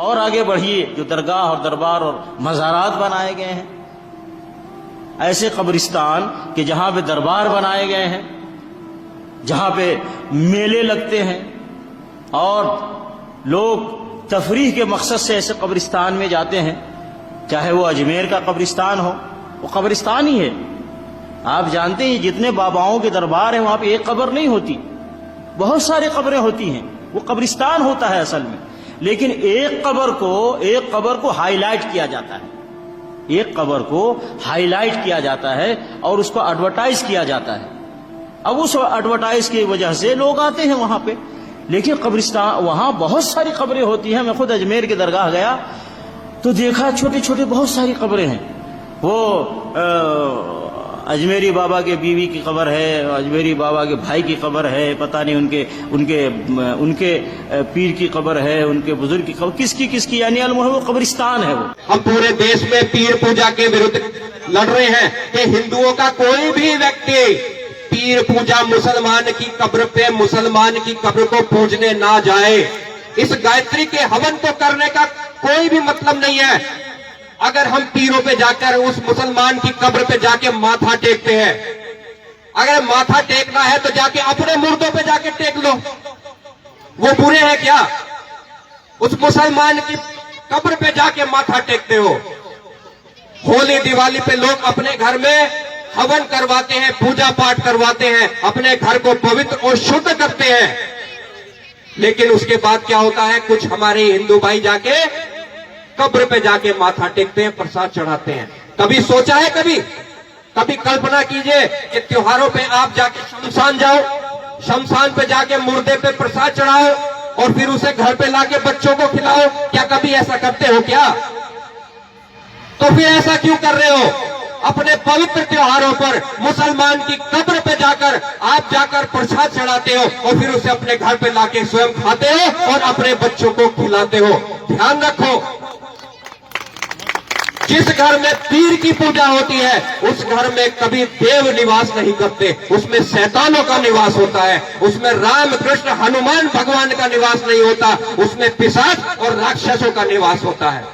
और आगे बढ़िए, जो दरगाह और दरबार और मज़ारात बनाए गए हैं, ऐसे कब्रिस्तान कि जहां पे दरबार बनाए गए हैं, जहां पे मेले लगते हैं और लोग तफरीह के मकसद से ऐसे कब्रिस्तान में जाते हैं। चाहे वो अजमेर का कब्रिस्तान हो, वो कब्रिस्तान ही है। आप जानते हैं जितने बाबाओं के दरबार हैं वहां पे एक कब्र नहीं होती, बहुत सारी कब्रें होती हैं, वो कब्रिस्तान होता है असल में। लेकिन एक कब्र को हाईलाइट किया जाता है, एक कब्र को हाईलाइट किया जाता है और उसको एडवर्टाइज किया जाता है। अब उस एडवर्टाइज की वजह से लोग आते हैं वहां पे। लेकिन कब्रिस्तान, वहां बहुत सारी कब्रें होती हैं। मैं खुद अजमेर की दरगाह गया तो देखा छोटे छोटे बहुत सारी कब्रें हैं। वो अजमेरी बाबा के बीवी की कब्र है, अजमेरी बाबा के भाई की कब्र है, पता नहीं उनके पीर की कब्र है, उनके बुजुर्ग की कब्र, किसकी यानी वो कब्रिस्तान है। वो हम पूरे देश में पीर पूजा के विरुद्ध लड़ रहे हैं कि हिंदुओं का कोई भी व्यक्ति पीर पूजा मुसलमान की कब्र पे मुसलमान की कब्र को पूजने ना जाए। इस गायत्री के हवन को करने का कोई भी मतलब नहीं है। अगर हम पीरों पे जाकर उस मुसलमान की कब्र पे जाके माथा टेकते हैं, अगर माथा टेकना है तो जाके अपने मुर्दों पे जाके टेक लो, वो बुरे हैं क्या? उस मुसलमान की कब्र पे जाके माथा टेकते हो। होली दिवाली पे लोग अपने घर में हवन करवाते हैं, पूजा पाठ करवाते हैं, अपने घर को पवित्र और शुद्ध करते हैं। लेकिन उसके बाद क्या होता है, कुछ हमारे हिंदू भाई जाके कब्र पे जाके माथा टेकते हैं, प्रसाद चढ़ाते हैं। कभी सोचा है, कभी कल्पना कीजिए कि त्योहारों पे आप जाके शमशान जाओ, शमशान पे जाके मुर्दे पे प्रसाद चढ़ाओ और फिर उसे घर पे लाके बच्चों को खिलाओ। क्या कभी ऐसा करते हो क्या? तो फिर ऐसा क्यों कर रहे हो? अपने पवित्र त्योहारों पर मुसलमान की कब्र पे जाकर आप जाकर प्रसाद चढ़ाते हो और फिर उसे अपने घर पे लाके स्वयं खाते हो और अपने बच्चों को खिलाते हो। ध्यान रखो, जिस घर में पीर की पूजा होती है उस घर में कभी देव निवास नहीं करते, उसमें शैतानों का निवास होता है, उसमें राम कृष्ण हनुमान भगवान का निवास नहीं होता, उसमें पिशाच और राक्षसों का निवास होता है।